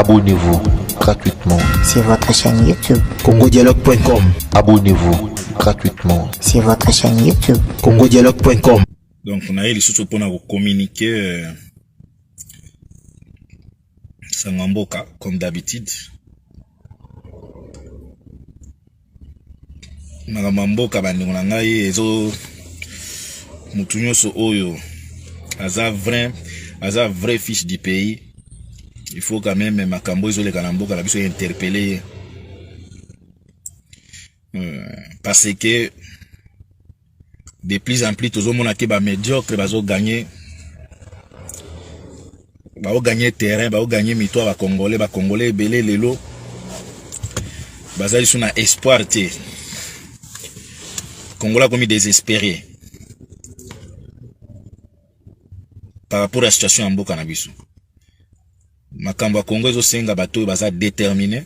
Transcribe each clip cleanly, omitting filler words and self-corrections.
Abonnez-vous gratuitement sur votre chaîne YouTube congodialogue.com. Abonnez-vous gratuitement sur votre chaîne YouTube congodialogue.com. Donc on a eu les sous pour nous communiquer Sangamboka comme d'habitude. Nagamboka bandi ngai ezo mutunyo so oyo aza vrai fils du pays. Il faut quand même makambo ezole kanamboka la biso interpeller parce que de plus en plus tous mona ke ba médiocre bazo gagner terrain, ba gagner mito ba congolais belé lelo bazali suna espoir te Congolais comme désespéré par rapport à la situation en mboka na biso. Makambo ya Congo ezo senga bato baza déterminé,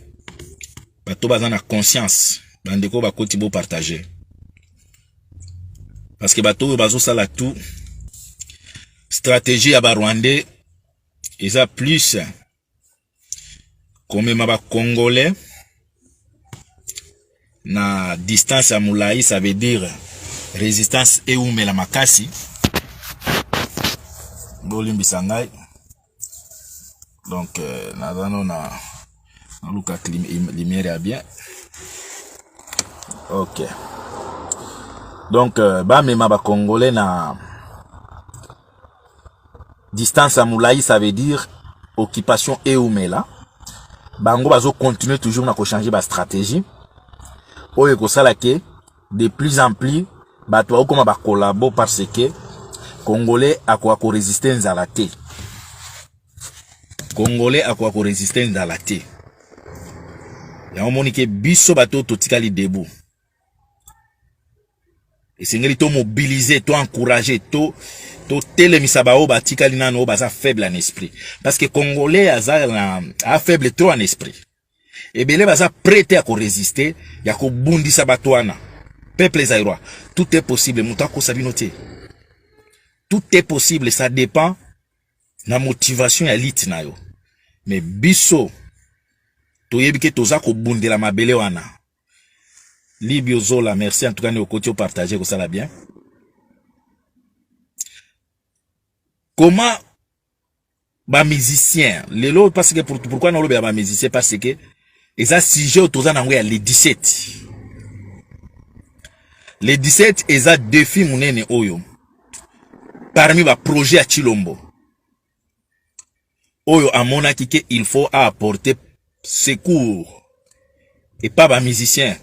bato baza na conscience, bandeko bakoti bo partager. Parce que bato bazo sala tout stratégie ya ba Rwandais eza plus comme ma ba Congolais na distance à Moulaï, ça veut dire résistance et ou la makasi bolimbi sangai. Donc na luka lumière bien. OK. Donc ba mema ba Congolais na distance à Moulaï, ça veut dire occupation et ou là. Bango bazo continuer toujours na ko changer ba stratégie. Oyo ko sala ke de plus en plus bato ba koma ba collabo parce que Congolais akwa ko résister à la té. Congolais akwa ko résister à la té. Ya omonike biso bato totikali debout. Et c'est ngeli to mobiliser, to encourager, to telemisa ba o batikali nano o baza faible en esprit. Parce que Congolais a faible trop en esprit. Et belé baza prêté à ko résister, ya ko bundisa batwana. Peuple zaïrois, tout est possible, mutako sabinote. Tout est possible, ça dépend na motivation ya lit na yo. Mais biso to yebike toza ko bundela mabele wana. Libio Zola, merci en tout cas au côté partager ça la bien. Comment ba musicien, lelo parce que pourquoi non le ba musicien parce que eza sujet autoza na ngwe les 17. Les 17 eza défi munene oyo. Parmi ba projet à Chilombo. Oyo amona kike il faut apporter secours et pas ba musicien.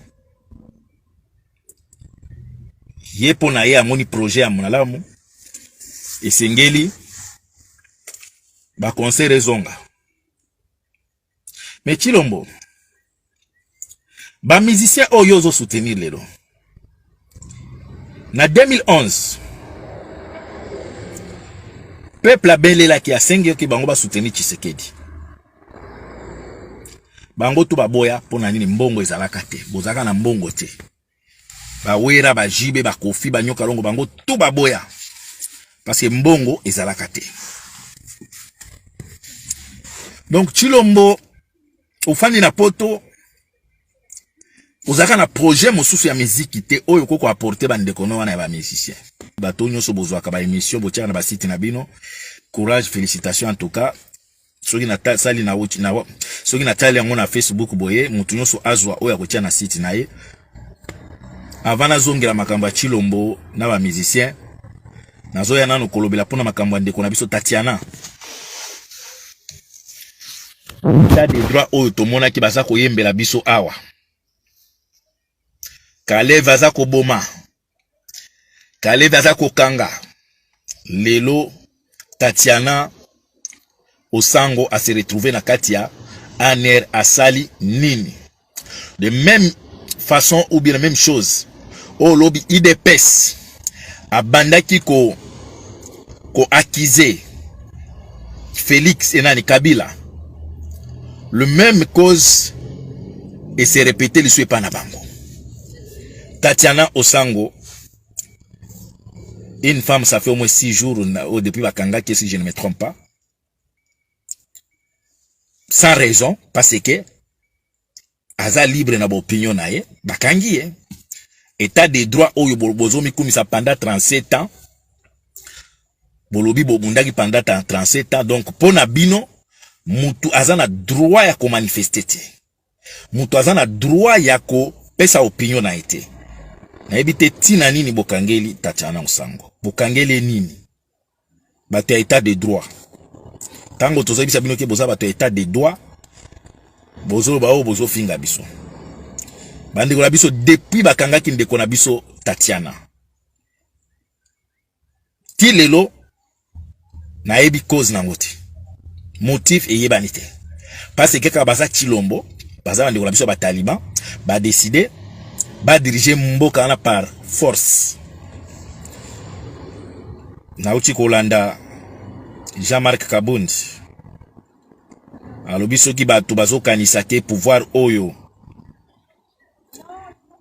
Yepo na ye amoni projet à monalamu et sengeli ba conseil rezonga. Mais Chilombo ba musicien oyo zo soutenir lelo. Na 2011 peuple a belela ki a sengeli ki bango ba soutenir Tshisekedi. Bango tu ba boya pona nini mbongo ezalaka te. Bozaka na mbongo te. Ba wera ba jibe ba kofi ba nyoka longo bango tu ba boya. Parce que mbongo ezalaka te. Donc Chilombo ufandi na poto uzaka na projet mosusu ya musique te oyo koko apporter bandeko no wana ya ba musicien. Bato nyonso bozwaka ba émission botia na ba site na bino. Courage, félicitations en tout cas. Soki na sali na wuti na soki na tali yango na Facebook boye mutu nyonso azwa oyo akotia na site na ye. Avant na zongela makambo ya Chilombo na ba musicien nazoya nano kolobela pona makambo ndeko na biso Tatiana. Ta de droit oyo tomona ki baza koyembela biso awa. Kale vaza ko boma. Kale vaza ko kanga. Lelo Tatiana Osango a se retrouvé na katia aner asali nini. De même façon ou bien la même chose. O lobby IDPS abandaki ko accuser Félix Enani Kabila. Le même cause et s'est répété le souhait na bango. Tatiana Osango, une femme, ça fait au moins 6 jours depuis Bakanga, si je ne me trompe pas. sans raison parce que aza libre na opinion na ye bakangi ye. État de droit oyo bozo mikumisa pendant 37 ans bolobi bobundaki pendant 37 ans. Donc pona bino mutu aza na droit ya ko manifester te, mutu aza na droit ya ko pesa opinion na ete na ebite tina nini bokangeli Tatiana Musango, bokangeli nini bato ya état de droit. Tango tozobisa bino ke boza bato ya état de droit bozo bao bozo finga biso bandi ko biso depuis bakangaki ndeko na biso Tatiana ti lelo na ebi cause na ngoti motif eyebani te parce que kaka baza Chilombo baza bandi ko biso ba Taliban ba décider ba diriger mboka na par force. Na uchi kolanda Jean-Marc Kabundi alobi soki bato bazo kanisa ke pouvoir oyo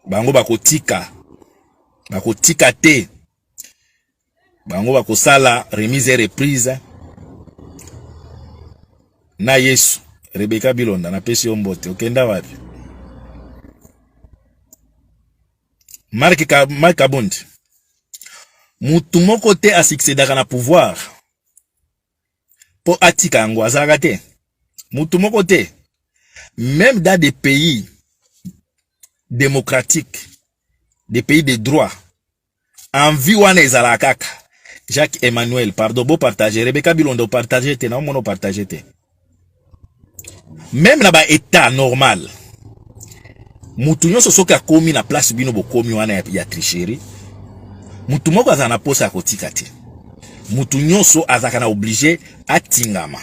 bango bakotika te, bango bakosala remise et reprise na Yesu. Rebecca Bilonda na pesi ombote okenda wapi? Marc Kabundi mutu moko te asuccédaka na pouvoir po atika yango azalaka te, mutu moko te. Même dans des pays démocratiques, des pays de droit, en vie wana ezala kaka. Jacques Emmanuel, pardon, beau partager. Rebecca Bilonda partager te, na mono partager te. Même na ba état normal, mutu nyonso soki akomi na place bino bokomi wana ya tricherie, mutu moko azana posa kotika te. Mutu nyonso azaka na obligé atingama.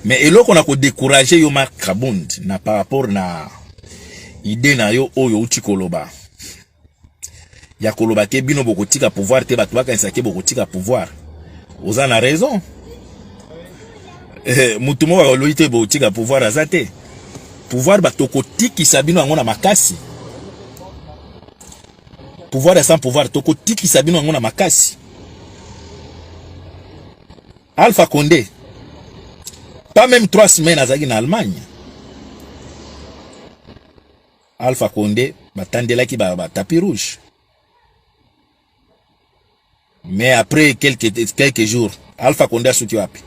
Mais eloko na ko décourager yo Marc Kabundi na par rapport na idée na yo oyo uti koloba. Ya koloba ke bino bokotika pouvoir te bato baka nsake bokotika pouvoir. Oza na raison. Mutu moko oloite bokotika pouvoir azate. Pouvoir bato kotiki sabino yango na makasi. Pouvoir sans pouvoir tokotiki sabino yango na makasi. Alpha Condé, pas même 3 semaines azaki en Allemagne. Alpha Condé batandelaki ba tapis rouge. Mais après quelques jours, Alpha Condé a soutenu wapi?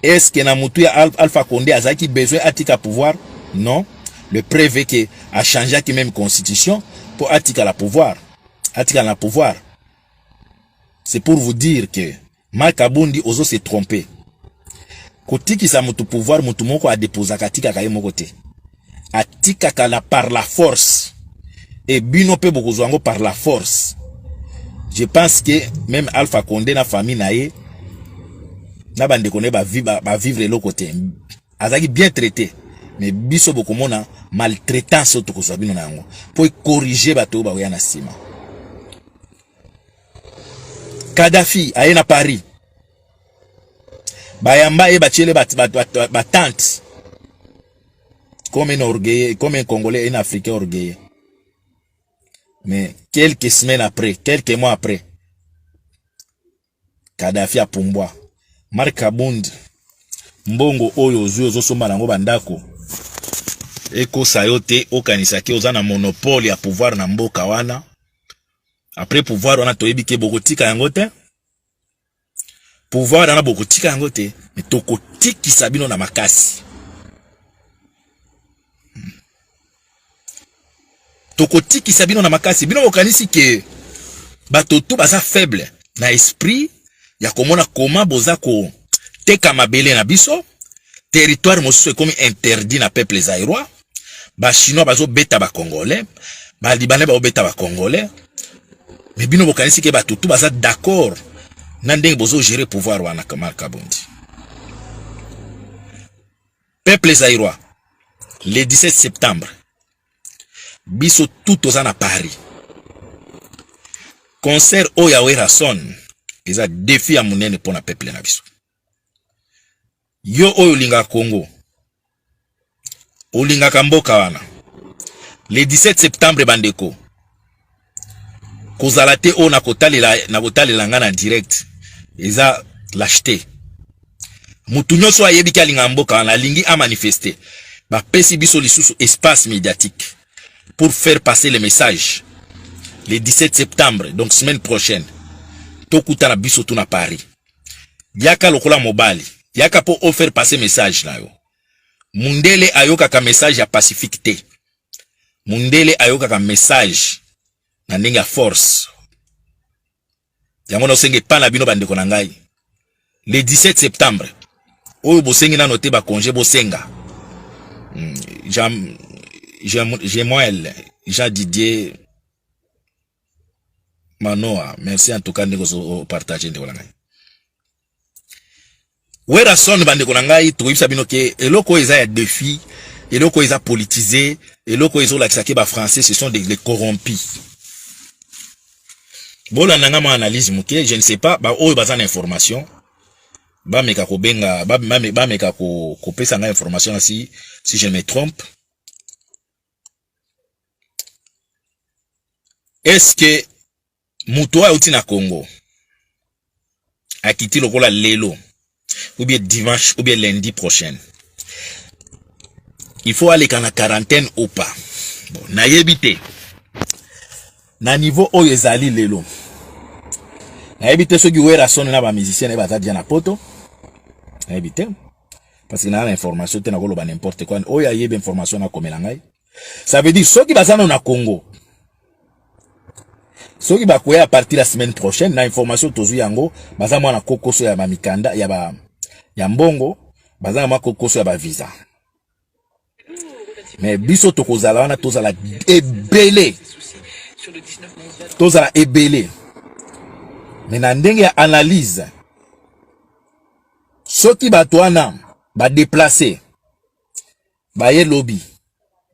Est-ce que na mutu ya Alpha Condé azaki besoin atika pouvoir? Non. Le préfet qui a changé qui même constitution pour atika la pouvoir. Atika la pouvoir. C'est pour vous dire que Marc Kabundi ozo se tromper. Kotiki sa mutu pouvoir mutu moko a déposa katika kaye moko te. Atika kala par la force. Et bino pe bokozwango par la force. Je pense que même Alpha Condé na famille nae na bande kone ba vivre le côté. Azaki bien traité. Mais biso bokomona maltraitance to kozwa bino na yango. Pour corriger bato ba ya na sima. Kadhafi aye na Paris. Bayamba e bachele batante. Comme un orgueil, comme un Congolais, un Africain orgueilleux. Mais quelques semaines après, quelques mois après, Kadhafi a pumbwa. Marc Kabundi mbongo oyo ozo somba nango bandako. Eko sayote okanisaki ozana monopole ya pouvoir na mboka wana. Après pouvoir wana toyebi ke bokotika yango te. Pouvoir wana bokotika yango te, mais tokotiki sabino na makasi. Tokotiki sabino na makasi. Bino bokanisi ke batoto baza faible na esprit ya komona koma boza ko teka mabele na biso. Territoire mosusu comme interdit na peuple zaïrois. Ba chinois bazo beta ba congolais, ba libanais ba beta ba congolais. Mais bino bokanisi ke batoto baza d'accord na ndenge bozo gérer pouvoir wana Marc Kabundi. Peuple zaïrois, le 17 septembre, biso tout oza na Paris. Concert oya wera son, eza défi ya munene pona peuple na biso. Yo oyo linga Congo, olinga kamboka wana. Le 17 septembre bandeko, kozalate o na kotalela nga na direct, eza l'acheter. mutu nyonso ayebi ki alinga mboka wana alingi a manifester bapesi biso lisusu espace médiatique pour faire passer le message le 17 septembre, donc semaine prochaine tokutana biso tuna Paris yaka lokola mobali yaka po faire passer message na yo. Mundele ayoka ka message ya pacifique te, Mundele ayoka ka message na ndenge ya force. Yango na osenge pa na bino bandeko na ngai le 17 septembre oyo bosengi na noté ba congé bosenga Jean Didier Manoa, merci en tout cas ndeko partager ndeko na ngai. Wera son bandeko na ngai toyibisa bino ke eloko eza ya défi, eloko eza politisé, eloko ezo lakisa ke ba français ce sont des corrompus. Bola nanga ma analyse muke, je ne sais pas ba oyo bazana information ba meka ko benga ba meka ko pesa nga information si je me trompe. Est-ce que Mutoa outi na Congo a quitté lokola lelo ou bien dimanche ou bien lundi prochain, il faut aller en quarantaine ou pas? Bon, na yebite na niveau oyo ezali lelo na yebite soki wera sonne na ba musicien na ba dia na poto na yebite parce que na l'information te na koloba n'importe quoi oyo ayebi information na komela ngai. Ça veut dire soki bazana na Congo, soki bakoya à partir la semaine prochaine na information tozu yango baza mwana kokoso ya mamikanda ya mbongo, baza mwana kokoso ya ba visa. Mais biso tokozala wana tozala ebele, tozala ebele. Mais na ndenge ya analyse soki bato wana ba déplacer ba ye lobby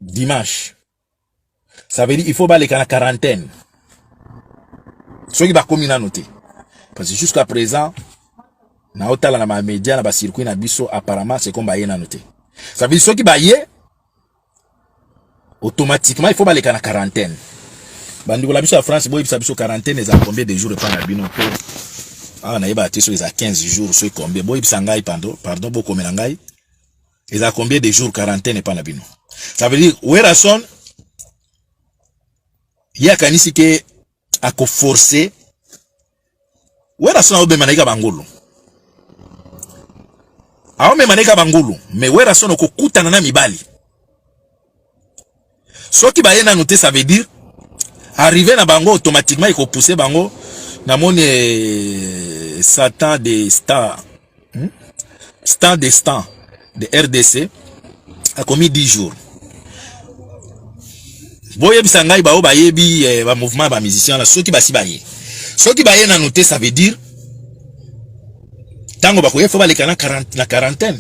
dimanche, ça veut dire il faut baleka na quarantaine. Soki ba komi na noté parce que jusqu'à présent na otala na ma média na ba circuit na biso apparemment c'est comme ba ye na noté. Ça veut dire soki ba ye automatiquement il faut baleka na quarantaine. Bandi la biso à France boy biso quarantaine les a combien de jours pas na bino ko ah na yeba te so les a 15 jours so combien boy bisa ngai pardon bo komela ngai ils a combien de jours quarantaine pas na bino. Ça veut dire werason ya kanisi ke ako forcer werason obe maneka bangulu aome maneka bangulu mais werason okokutana na mibali soki ba yena noté. Ça veut dire arriver na bango automatiquement il faut pousser bango na moni Satan de Star Star de Star de RDC a commis 10 jours. Boye bisangai ba o ba yebi ba mouvement ba musicien la soki ba si ba ye. Soki ba ye na noté. Ça veut dire tango ba ko ye faut ba le kana quarantaine.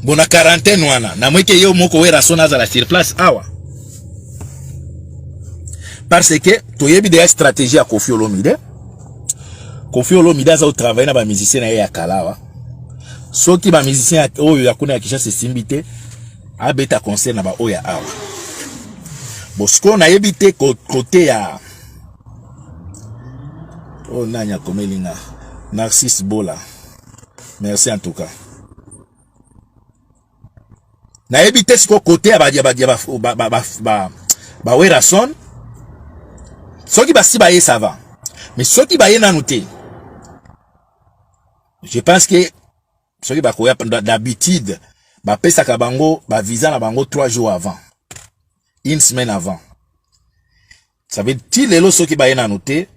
Bon na quarantaine wana na mweke yo moko wera sona za la sur place awa. Parce que tu as des stratégies à Koffi Olomide. Koffi Olomide a travaillé na ba musicien na ya kalawa. Soki ba musicien oyo ya kuna ya kisha se simbite a beta concert na ba oya awa. Bosko na yebite côté ya oh nanya komelinga Narcisse Bola. Merci en tout cas. Na yebite siko côté ya ba werason. Soki ba si ba ye ça va. Mais soki ba ye na noté. Je pense que soki ba koya d'habitude ba pesa ka bango ba visa na bango 3 jours avant. Une semaine avant. Ça veut dire lelo soki ba ye na noté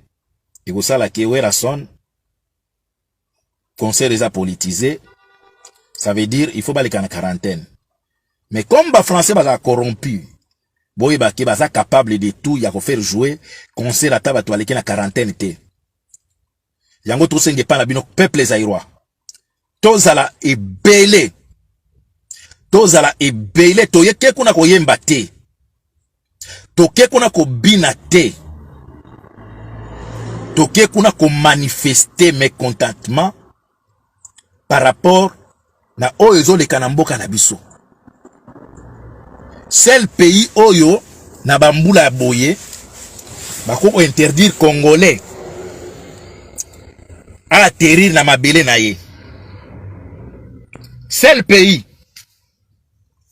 et ko sala ke werason concert les a politisé. Ça veut dire il faut ba le kana quarantaine. Mais comme ba français ba corrompu boy ba ke baza capable de tout ya ko faire jouer concert ata bato aleki na quarantaine te. Yango to senge pa na bino peuple zaïrois. Tozala ebele. Tozala ebele to yeke kuna ko yemba te. To ke kuna ko bina te. To ke kuna ko manifester mécontentement par rapport na oyo le kanamboka na biso. Seul pays oyo na bambula boye bako interdire congolais atterrir na mabele na ye. Seul pays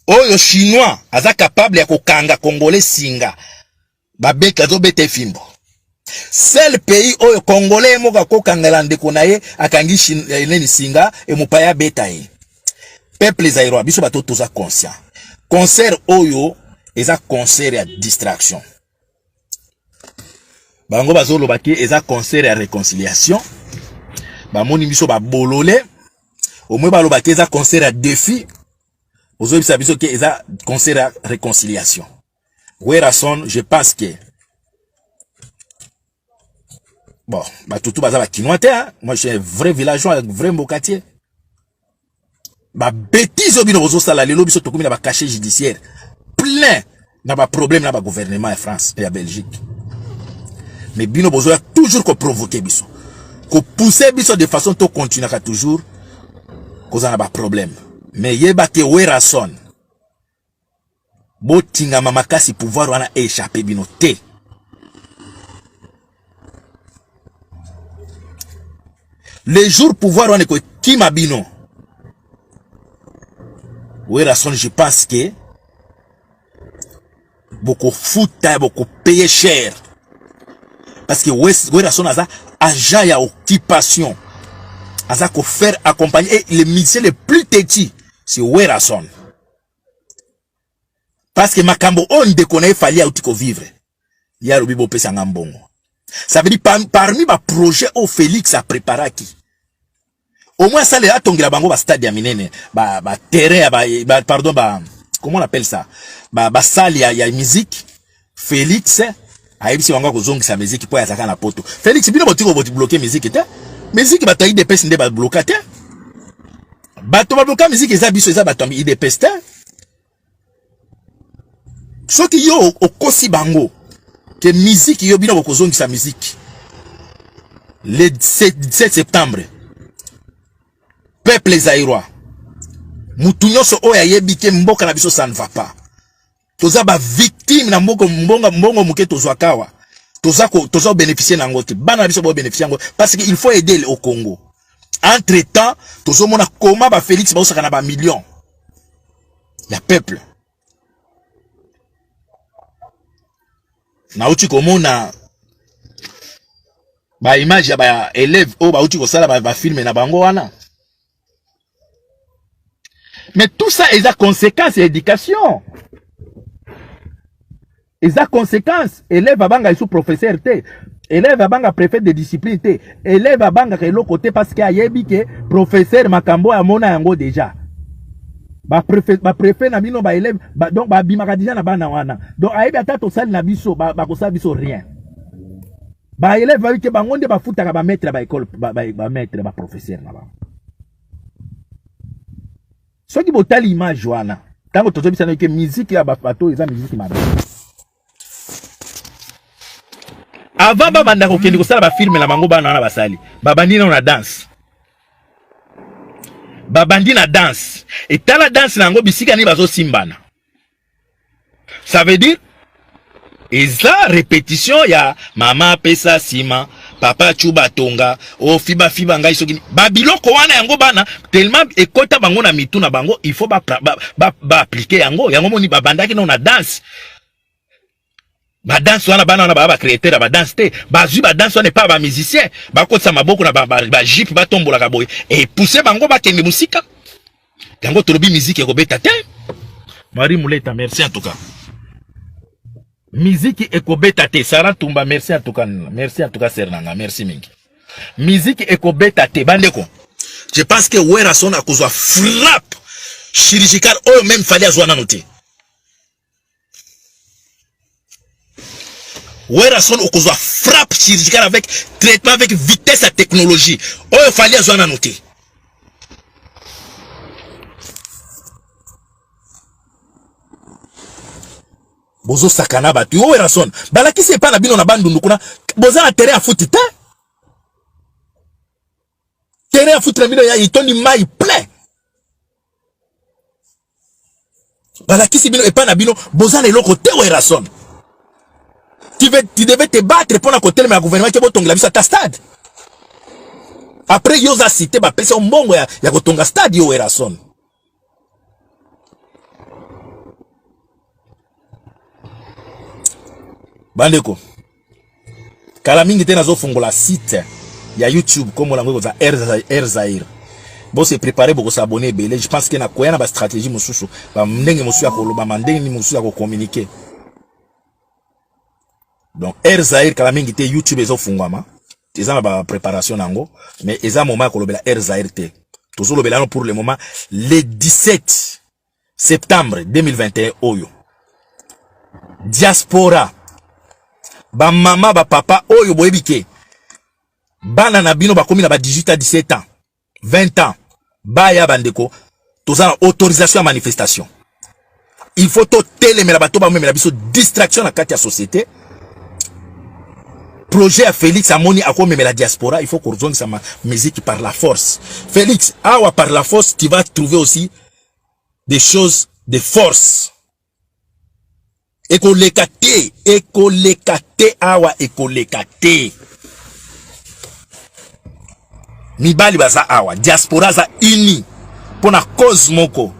oyo chinois aza capable ya kokanga congolais singa babeka zo bete fimbo. Seul pays oyo congolais moka kokangela ndeko na ye akangi neni singa e mupaya beta ye. Peuple zaïrois biso bato toza conscient. Concert oyo eza concert ya distraction. Bango bazolo baki eza concert ya réconciliation. Bamoni biso ba bolole. Au moins balo baki eza concert ya défi. Ozo bisa biso ke eza concert ya réconciliation. Werason, je pense que bon, bah tout baza ba kinoite hein. Moi je suis un vrai villageois, un vrai mbokatier. Ba bêtise obino bozo sala lelo biso tokumi na ba cachet judiciaire plein na ba problème na ba gouvernement en France et en Belgique. Mais bino bozo a toujours ko provoquer biso. Ko pousser biso de façon to continuer ka toujours cause na ba problème. Mais yeba ke Werason botinga mamakasi pouvoir wana échapper bino te. Les jours pouvoir wana ko kima bino. Werason, je pense que beaucoup fouta, beaucoup payé cher. Parce que Werason a agent ya occupation. Aza ko faire accompagner et les musiciens les plus petits, c'est Werason. Parce que makambo on déconne fallait à outiko vivre. Ya rubibo pesa ngambongo. Ça veut dire parmi ma projet au Félix a préparé qui. Au moins ça les a tongela bango ba stade ya minene ba terrain pardon comment on appelle ça ba salle ya musique. Félix a ebisi bango ko zongisa musique po ya zaka na poto. Félix bino botiko bloquer musique te. Musique ba tayi de pes nde ba bloquer te. Bato ba bloquer musique eza biso eza bato de pes te. Soki yo okosi bango que musique yo bino ko zongisa musique. Le 17 septembre peuple zaïrois mutunyoso oya yebike mboka na biso ça ne va pas. Toza ba victime na mbongo muke tozwakawa. Toza bénéficier na ngote. Bana biso bo bénéficier ngo parce qu'il faut aider au Congo. Entre-temps, tozo mona koma ba Félix ba osaka na ba millions. Ya peuple. Na uti komona ba image ya ba élève o ba uti ko sala ba film na bango wana. Mais tout ça est à conséquence et éducation. Et à conséquence, élève à banga sous professeur te, élève à banga préfet de discipline te, élève à banga l'autre côté parce qu'il y a yebi que professeur makambo a mona yango déjà. Ba préfet na bino ba élève donc ba bimaka déjà na bana wana. Donc ayebi ata to sali na biso ba ko sa biso rien. Ba élève ba ke bangonde ba futaka ba maître ba école ba maître ba professeur na ba. Ce qui est l'image, wana. Tant que tu as que musique ya bato, eza musique mabe. Avant banda ko kendi ko sala ba film na bango bana na basali. Babandi na danse. Babandi na danse. Et tala danse na ngo bisika ni bazo simbana. Ça veut dire eza répétition ya mama pesa sima. Papa chuba tonga o fiba ngai soki babiloko wana yango bana tellement ekota bango na mitu na bango il faut ba appliquer yango moni babandaki na danse ba danse wana bana wana ba créateur ba danse te bazui ba danse wana pas ba musicien ba kotsa maboko na ba jip ba tombola ka boy et pousser bango ba kende musika yango tolobi musique ko beta te Marie Mouleta merci en tout cas. Musique ekobeta te Sarah Tumba merci en tout cas Sernanga merci mingi. Musique ekobeta te bandeko. Je pense que Werason a kozwa frappe chirurgicale ou même fallait azwana noter. Werason a kozwa frappe chirurgicale avec traitement avec vitesse et technologie. Ou fallait azwana noter. Bozo sakana batu yo Werason balaki se pa na bino na bandundu kuna boza na terrain à foot te terrain à foot na bino ya itondi mai plein balaki se bino e pa na bino boza na eloko te Werason tu devais te battre pour na côté le gouvernement qui botongla biso ta stade après yo za cité ba pesa mbongo ya kotonga stade yo Erason. Bandeko kala mingi te nazo fungola site ya YouTube comme la ngwe za Erzair. Bon se préparer pour s'abonner belé. Je pense que na koya na ba stratégie mususu ba ndenge mususu ya koloba mandenge mususu ya ko communiquer. Donc Erzair kala mingi te YouTube ezo fungwama. Eza na ba préparation nango mais eza moment ko lobela Erzair te. Tozo lobela no pour le moment le 17 septembre 2021 oyo. Diaspora ba mama ba papa oyo boyebike bana na bino ba komi na ba 18 à 17 ans 20 ans baya bandeko toza na autorisation à manifestation. Il faut to telemela bato ba memela biso distraction na kati ya société. Projet à Félix Amoni a comme la diaspora, il faut qu'on rejoigne sa musique par la force. Félix, awa par la force, tu vas trouver aussi des choses de force. Ekolekate awa ekolekate. Mibali baza awa, diaspora za uni pour la cause moko.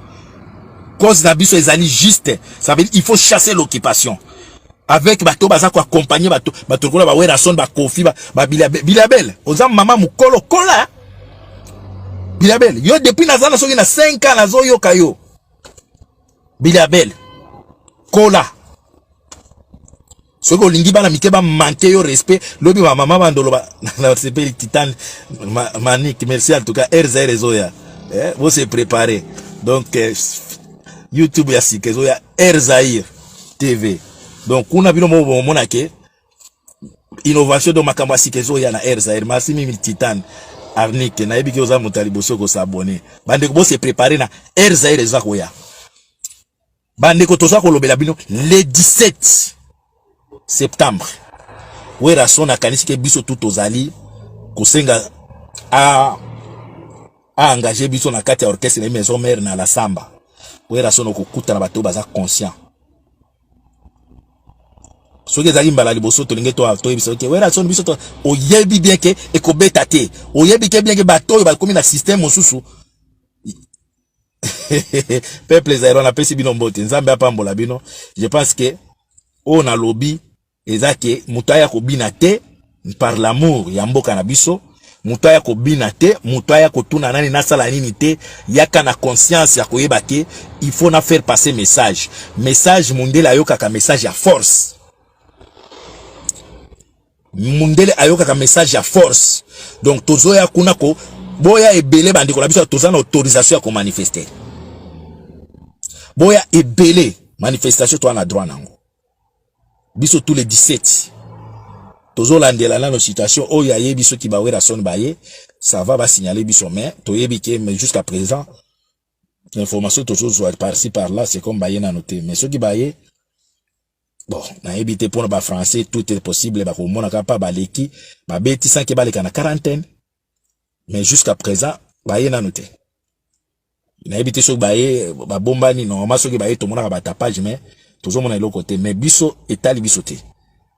Cause na biso ezali juste, ça veut dire il faut chasser l'occupation. Avec bato baza ko accompagner bato kola ba Erason ba Kofi ba Bilabel. Oza mama mukolo kola. Bilabel, yo depuis nazana soki na 5 ans nazo yo kayo. Bilabel. Kola. Soko lingi bana mikeba manke yo respect lobi ba mama bandolo ba na CP Titan Manik, merci en tout cas RZ Rezoya. Vous se préparer. Donc YouTube ya sikezo ya Erzair TV. Donc kuna bino mo mona ke innovation do makambo sikezo ya na Erzair merci mimi Titan Arnik na yebi ke oza mutaliboso ko s'abonner. Bande ko se préparer na Erzair ezako ya. Bande ko toza ko lobela bino le 17 septembre. Erason akanisi ke biso tout ozali kosenga a engager biso na kati ya orchestre na maison mère na la samba. Erason okukuta na bato baza conscient. Soki ezali mbala liboso to linge to yebisa ke Erason biso to oyebi bien ke ekobeta te. Oyebi ke bien ke bato yo ba komi na système mosusu. Peuple zairo na pesi bino mbote nzambe apambola bino. Je pense que on a lobby ezake mutaya ko bina te par l'amour ya mboka na biso. Mutaya ko bina te, mutaya ko tuna nani nasala nini te, yaka na conscience ya koyeba ke il faut na faire passer message. Message mundele ayoka ka message ya force. Mundele ayoka ka message ya force. Donc tozo ya kuna ko boya ebele bandiko na biso toza na autorisation ya ko manifester. Boya ebele manifestation to na droit nango. Biso tous les 17. Tozo landela na no situation o ya yebi so ki ba Erason baye, ça va signaler biso mais to yebi ke mais jusqu'à présent l'information tozo par-ci par-là c'est comme baye na noté mais ce qui baye bon na yebi te pour ba français tout est possible ba ko mona ka pa ba leki ba beti sans ke ba leka na quarantaine mais jusqu'à présent baye na noté. Na yebi te so baye ba bomba ni normalement so ki baye to mona ba tapage mais tozo mona ilo côté mais biso etali biso te.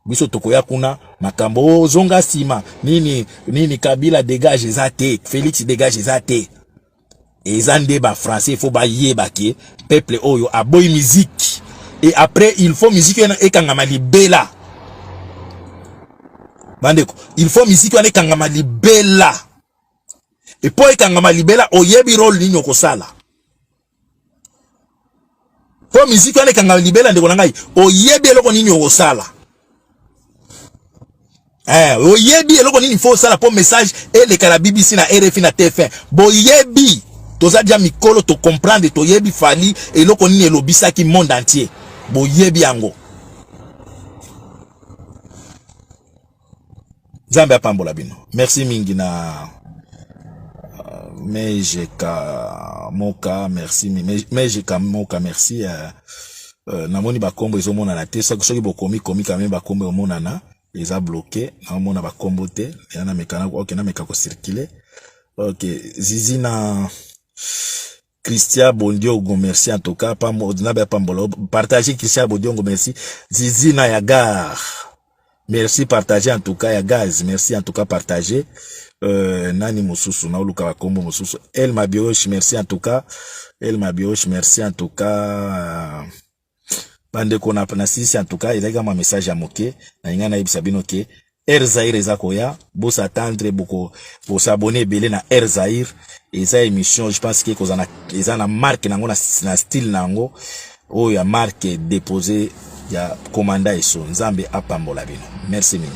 Biso tokoya kuna makambo zonga sima nini Kabila dégage ezate, Félix dégage ezate. Ezande ba français il faut ba yeba ke peuple oyo aboy musique et après il faut musique et kangama libela. Bandeko, il faut musique et kangama libela. Et pour kangama libela oyebi role ninyo kosala. Pour musique et kangama libela ndeko nangai oyebi eloko ninyo kosala. Oyebi eloko nini faut ça la pour message et les kala BBC na RFI na TF1 boyebi toza dia mikolo to comprendre to yebi fali eloko nini elobisa ki monde entier boyebi yango Zambia pambola bino merci mingi na Mejeka Moka merci Mejeka Moka merci namoni ba kombo ezomona na te soki bokomi quand même ba kombo omona na les a bloqués na mona ba kombote na mekana OK na mekako circuler OK Zizina Christian Bondiongo merci en tout cas pas modina ba pambolo partager Christian Bondiongo merci Zizina ya gare Merci partager en tout cas ya gaz. Merci en tout cas partager. Nani mususu na uluka wakombo mususu. El Mabioche, merci en tout cas. El Mabioche, merci en tout cas. Bande qu'on a panasisi en tout cas. Il a également un message à moquer. Na inga na ibisabino ke. Erzaïr Ezakoya. Beau s'attendre beaucoup. Pour s'abonner belé na Erzaïr. Et ça émission, je pense que ils ont la marque nango na style nango. Oh ya marque déposé ya commanda eso. Nzambe apambola bino. Merci mingi.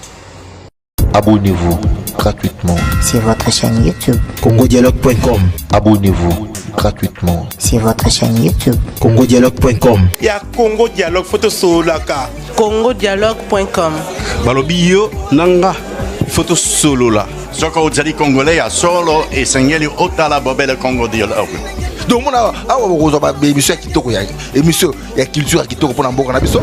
Abonnez-vous gratuitement. Sur votre chaîne YouTube. congodialogue.com. Abonnez-vous gratuitement. Sur votre chaîne YouTube. congodialogue.com. Il y a Congo Dialogue photo solaka. congodialogue.com. Balobi yo nanga photo solo là. Soko ozali congolais ya solo esengeli otala bobele Congo Dialogue. Donc on a awa émission kitoko ya émission ya culture kitoko pona mboka na biso.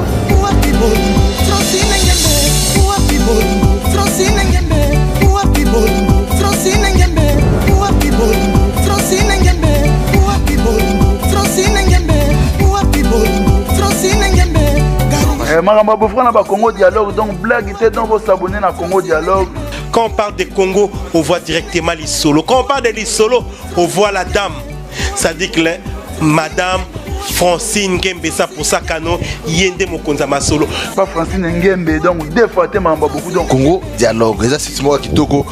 Maramba Bofra na ba Congo Dialogue, donc blague était dans vos abonnés na Congo Dialogue. Quand on parle de Congo, on voit directement les solos. Quand on parle de les solos, on voit la dame. Ça dit que Madame Francine Ngembe, ça pour ça cano yende mokonza ma solo. Pas Francine Ngembe, donc deux fois te Maramba beaucoup donc Congo Dialogue, ça c'est moi kitoko.